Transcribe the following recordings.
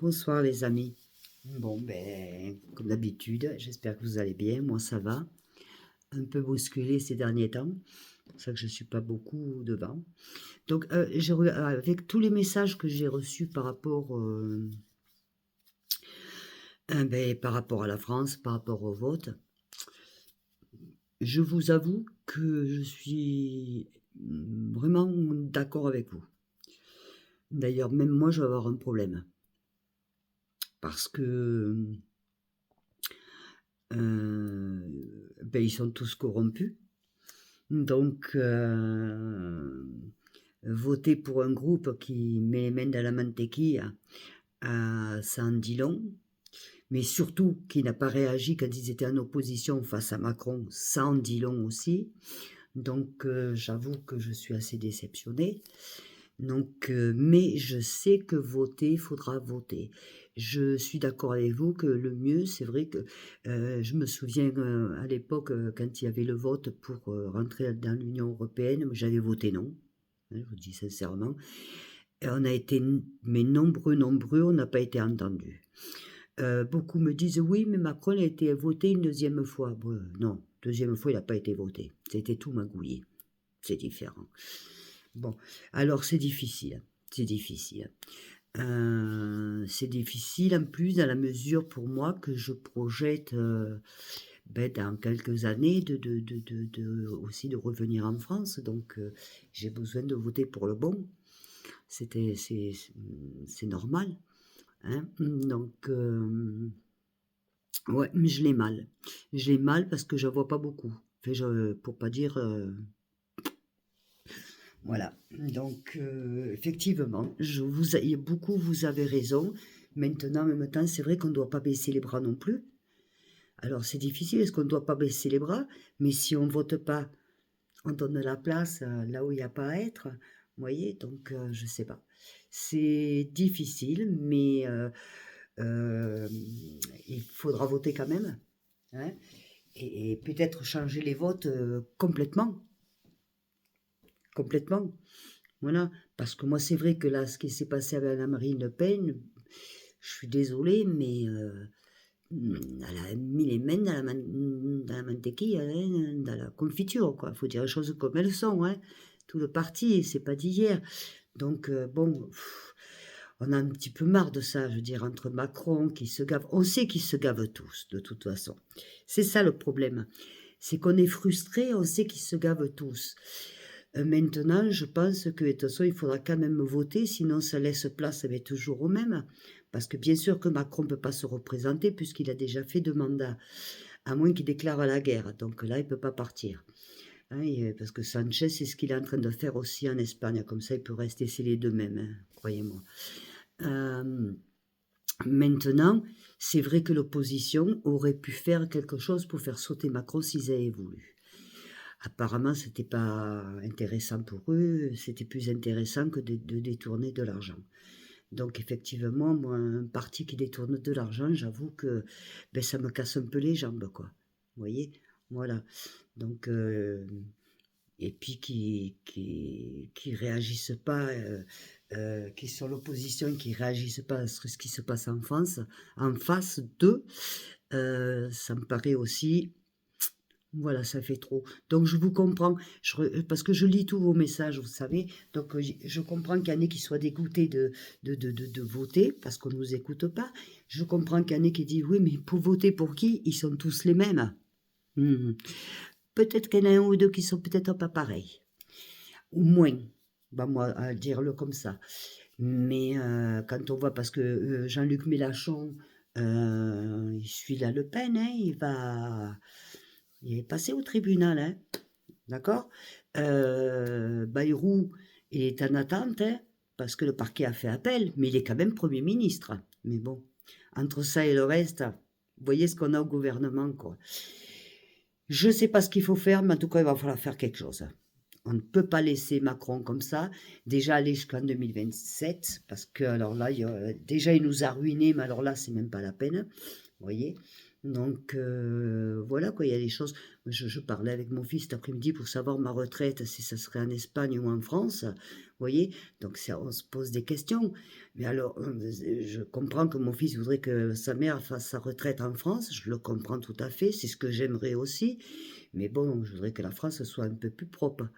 Bonsoir les amis. Bon, ben, comme d'habitude, j'espère que vous allez bien. Moi, ça va. Un peu bousculé ces derniers temps. C'est pour ça que je ne suis pas beaucoup devant. Donc, avec tous les messages que j'ai reçus par rapport à la France, par rapport au vote, je vous avoue que je suis vraiment d'accord avec vous. D'ailleurs, même moi, je vais avoir un problème. Parce que ils sont tous corrompus. Donc, voter pour un groupe qui met les mains dans la mantequilla, ça en dit long. Mais surtout, qui n'a pas réagi quand ils étaient en opposition face à Macron, ça en dit long aussi. Donc, j'avoue que je suis assez déceptionnée. Donc, mais je sais que voter, il faudra voter. Je suis d'accord avec vous que le mieux, c'est vrai que je me souviens à l'époque, quand il y avait le vote pour rentrer dans l'Union européenne, j'avais voté non, hein, je vous dis sincèrement. Et on a été, mais nombreux, on n'a pas été entendus. Beaucoup me disent oui, mais Macron a été voté une deuxième fois. Bon, non, deuxième fois, il n'a pas été voté. C'était tout magouillé. C'est différent. Bon, alors c'est difficile. C'est difficile. C'est difficile en plus dans la mesure pour moi que je projette dans quelques années aussi de revenir en France. Donc j'ai besoin de voter pour le bon. C'est normal. Hein. Donc ouais, mais je l'ai mal. Je l'ai mal parce que je vois pas beaucoup. Enfin, pour pas dire voilà, donc effectivement, beaucoup vous avez raison. Maintenant, en même temps, c'est vrai qu'on ne doit pas baisser les bras non plus. Alors c'est difficile, est-ce qu'on ne doit pas baisser les bras? Mais si on ne vote pas, on donne la place là où il n'y a pas à être. Vous voyez, donc je ne sais pas. C'est difficile, mais euh, il faudra voter quand même. Hein, et peut-être changer les votes complètement. Complètement. Voilà, parce que moi, c'est vrai que là, ce qui s'est passé avec Anne-Marie Le Pen, je suis désolée, mais elle a mis les mains dans la mantequilla, hein, dans la confiture, quoi. Il faut dire les choses comme elles sont, hein. Tout le parti, c'est pas d'hier. Donc, bon, on a un petit peu marre de ça, je veux dire, entre Macron qui se gave. On sait qu'ils se gavent tous, de toute façon. C'est ça le problème. C'est qu'on est frustré, on sait qu'ils se gavent tous. Maintenant, je pense que de toute façon, il faudra quand même voter, sinon ça laisse place toujours au même. Parce que bien sûr que Macron ne peut pas se représenter puisqu'il a déjà fait 2 mandats, à moins qu'il déclare la guerre. Donc là, il ne peut pas partir. Hein, parce que Sanchez, c'est ce qu'il est en train de faire aussi en Espagne. Comme ça, il peut rester scellé de même, hein, croyez-moi. Maintenant, c'est vrai que l'opposition aurait pu faire quelque chose pour faire sauter Macron s'ils avaient voulu. Apparemment, c'était pas intéressant pour eux, c'était plus intéressant que de détourner de l'argent. Donc effectivement, moi, un parti qui détourne de l'argent, j'avoue que ça me casse un peu les jambes, quoi. Vous voyez? Voilà. Donc, et puis qui réagissent pas, qui sont l'opposition, qui réagissent pas à ce qui se passe en face d'eux, ça me paraît aussi voilà, ça fait trop. Donc je vous comprends, parce que je lis tous vos messages, vous savez, donc je comprends qu'il y en ait qui soient dégoûtés de voter, parce qu'on ne nous écoute pas. Je comprends qu'il y en ait qui disent, oui, mais pour voter pour qui? Ils sont tous les mêmes. Hmm. Peut-être qu'il y en a un ou deux qui sont peut-être pas pareils, ou moins, bah, moi, à dire-le comme ça. Mais quand on voit, parce que Jean-Luc Mélenchon, il suit la Le Pen, hein, il est passé au tribunal, hein, d'accord. Bayrou, il est en attente, hein, parce que le parquet a fait appel, mais il est quand même Premier ministre. Mais bon, entre ça et le reste, vous voyez ce qu'on a au gouvernement, quoi. Je ne sais pas ce qu'il faut faire, mais en tout cas, il va falloir faire quelque chose. On ne peut pas laisser Macron comme ça, déjà aller jusqu'en 2027, parce que alors là, déjà il nous a ruinés, mais alors là, c'est même pas la peine, vous voyez. Donc voilà quoi, il y a des choses je parlais avec mon fils cet après-midi pour savoir ma retraite, si ça serait en Espagne ou en France, vous voyez? Donc ça on se pose des questions. Mais alors, je comprends que mon fils voudrait que sa mère fasse sa retraite en France, je le comprends tout à fait, c'est ce que j'aimerais aussi. Mais bon, je voudrais que la France soit un peu plus propre, vous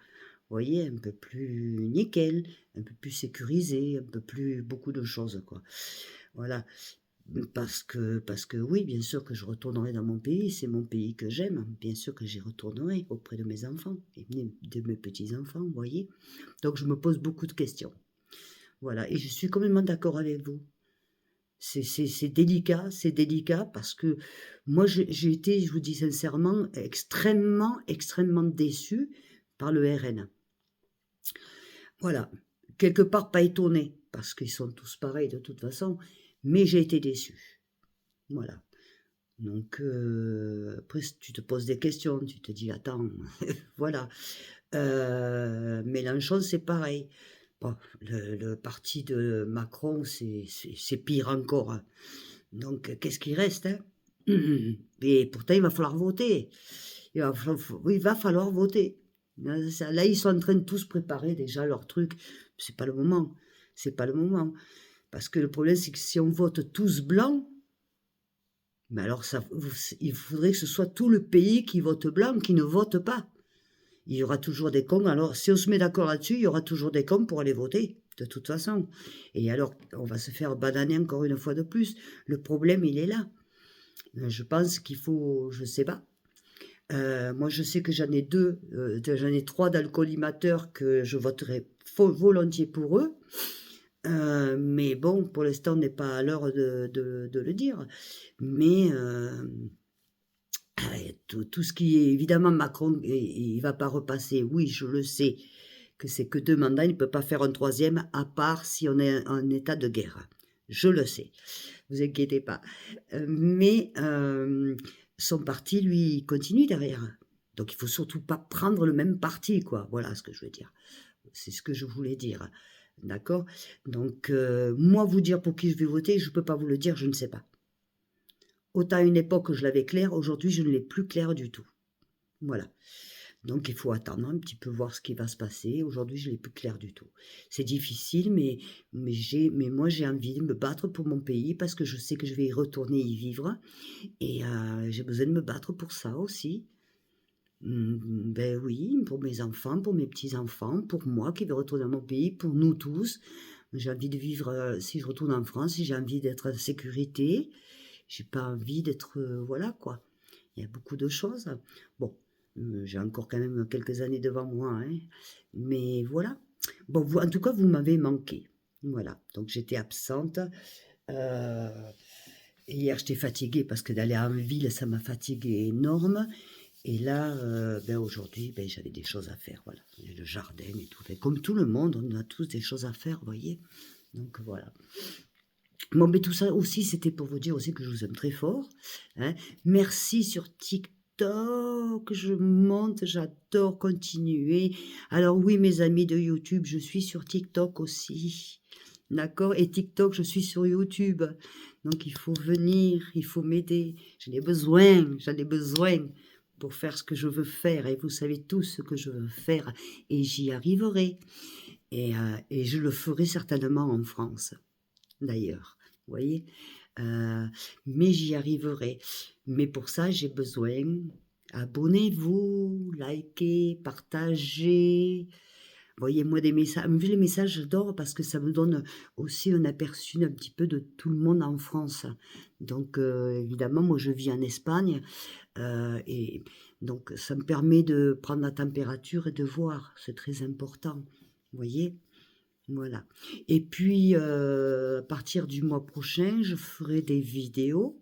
voyez? Un peu plus nickel, un peu plus sécurisé, un peu plus beaucoup de choses quoi. Voilà. Parce que oui, bien sûr que je retournerai dans mon pays, c'est mon pays que j'aime, bien sûr que j'y retournerai auprès de mes enfants et de mes petits-enfants, vous voyez? Donc je me pose beaucoup de questions. Voilà, et je suis complètement d'accord avec vous. C'est délicat parce que moi j'ai été, je vous dis sincèrement, extrêmement, extrêmement déçue par le RN. Voilà, quelque part pas étonnée, parce qu'ils sont tous pareils de toute façon, mais j'ai été déçue. Voilà. Donc après tu te poses des questions, tu te dis: «Attends», voilà. Mélenchon, c'est pareil. Bon, le parti de Macron, c'est pire encore, hein. Donc qu'est-ce qui reste, hein? Et pourtant il va falloir voter. Il va falloir voter. Là, ils sont en train de tous préparer déjà leur truc. C'est pas le moment, c'est pas le moment. Parce que le problème, c'est que si on vote tous blanc, mais alors il faudrait que ce soit tout le pays qui vote blanc, qui ne vote pas. Il y aura toujours des cons. Alors, si on se met d'accord là-dessus, il y aura toujours des cons pour aller voter, de toute façon. Et alors, on va se faire bananer encore une fois de plus. Le problème, il est là. Je pense qu'il faut, je sais pas. Moi, je sais que j'en ai deux, j'en ai trois dans le collimateur que je voterai volontiers pour eux. Mais bon, pour l'instant, on n'est pas à l'heure de le dire. Mais tout ce qui est évidemment Macron, il va pas repasser. Oui, je le sais que c'est que 2 mandats, il ne peut pas faire un troisième, à part si on est en état de guerre. Je le sais, vous inquiétez pas. Mais son parti, lui, il continue derrière. Donc il faut surtout pas prendre le même parti, quoi. Voilà ce que je veux dire. C'est ce que je voulais dire. D'accord? Donc moi, vous dire pour qui je vais voter, je peux pas vous le dire, je ne sais pas. Autant à une époque je l'avais clair, aujourd'hui je ne l'ai plus clair du tout. Voilà. Donc il faut attendre un petit peu, voir ce qui va se passer. Aujourd'hui, je l'ai plus clair du tout. C'est difficile, mais moi j'ai envie de me battre pour mon pays parce que je sais que je vais y retourner y vivre et j'ai besoin de me battre pour ça aussi. Ben oui, pour mes enfants, pour mes petits-enfants, pour moi qui vais retourner dans mon pays, pour nous tous. J'ai envie de vivre, si je retourne en France, si j'ai envie d'être en sécurité. J'ai pas envie d'être, voilà quoi. Il y a beaucoup de choses. Bon, j'ai encore quand même quelques années devant moi, hein, mais voilà. Bon, en tout cas, vous m'avez manqué. Voilà, donc j'étais absente. Euh, Hier, j'étais fatiguée parce que d'aller en ville, ça m'a fatiguée énorme. Et là, ben aujourd'hui, ben, j'avais des choses à faire, voilà. Le jardin et tout. Fait, comme tout le monde, on a tous des choses à faire, vous voyez. Donc voilà. Bon, mais tout ça aussi, c'était pour vous dire aussi que je vous aime très fort, hein. Merci sur TikTok, je monte, j'adore continuer. Alors oui, mes amis de YouTube, je suis sur TikTok aussi. D'accord? Et TikTok, je suis sur YouTube. Donc il faut venir, il faut m'aider. J'en ai besoin pour faire ce que je veux faire. Et vous savez tous ce que je veux faire. Et j'y arriverai. Et je le ferai certainement en France, d'ailleurs. Vous voyez? Euh, mais j'y arriverai. Mais pour ça, j'ai besoin. Abonnez-vous, likez, partagez. Envoyez-moi des messages. Vu les messages, j'adore parce que ça me donne aussi un aperçu un petit peu de tout le monde en France. Donc, évidemment, moi, je vis en Espagne. Et donc, ça me permet de prendre la température et de voir. C'est très important. Vous voyez? Voilà. Et puis, à partir du mois prochain, je ferai des vidéos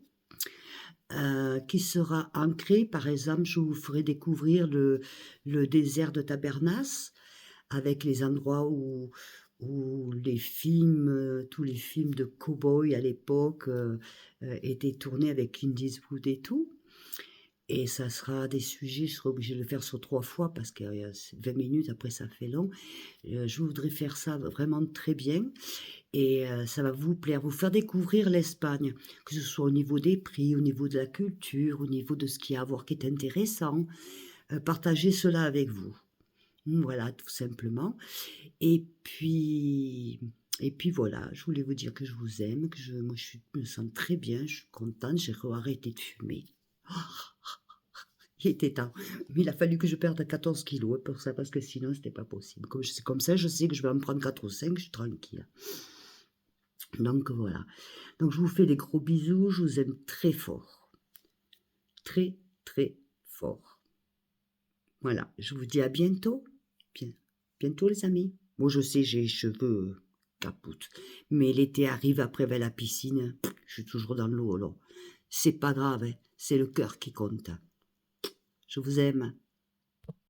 qui sera ancré. Par exemple, je vous ferai découvrir le désert de Tabernas avec les endroits où les films, tous les films de cow-boy à l'époque étaient tournés avec Clint Eastwood et tout. et ça sera des sujets, je serai obligée de le faire sur 3 fois parce que, c'est 20 minutes, après ça fait long. Je voudrais faire ça vraiment très bien et ça va vous plaire, vous faire découvrir l'Espagne, que ce soit au niveau des prix, au niveau de la culture, au niveau de ce qu'il y a à voir qui est intéressant, partager cela avec vous. Voilà, tout simplement et puis voilà, je voulais vous dire que je vous aime, que moi je me sens très bien, je suis contente, j'ai arrêté de fumer. Il était temps. Mais il a fallu que je perde 14 kilos pour ça, parce que sinon c'était pas possible. Comme c'est comme ça, je sais que je vais en prendre 4 ou 5, je suis tranquille. Donc voilà. Donc je vous fais des gros bisous, je vous aime très fort. Très, très fort. Voilà, je vous dis à bientôt. Bien, bientôt les amis. Moi je sais, j'ai les cheveux capoute. Mais l'été arrive après vers la piscine, je suis toujours dans l'eau alors. C'est pas grave, hein, c'est le cœur qui compte. Je vous aime.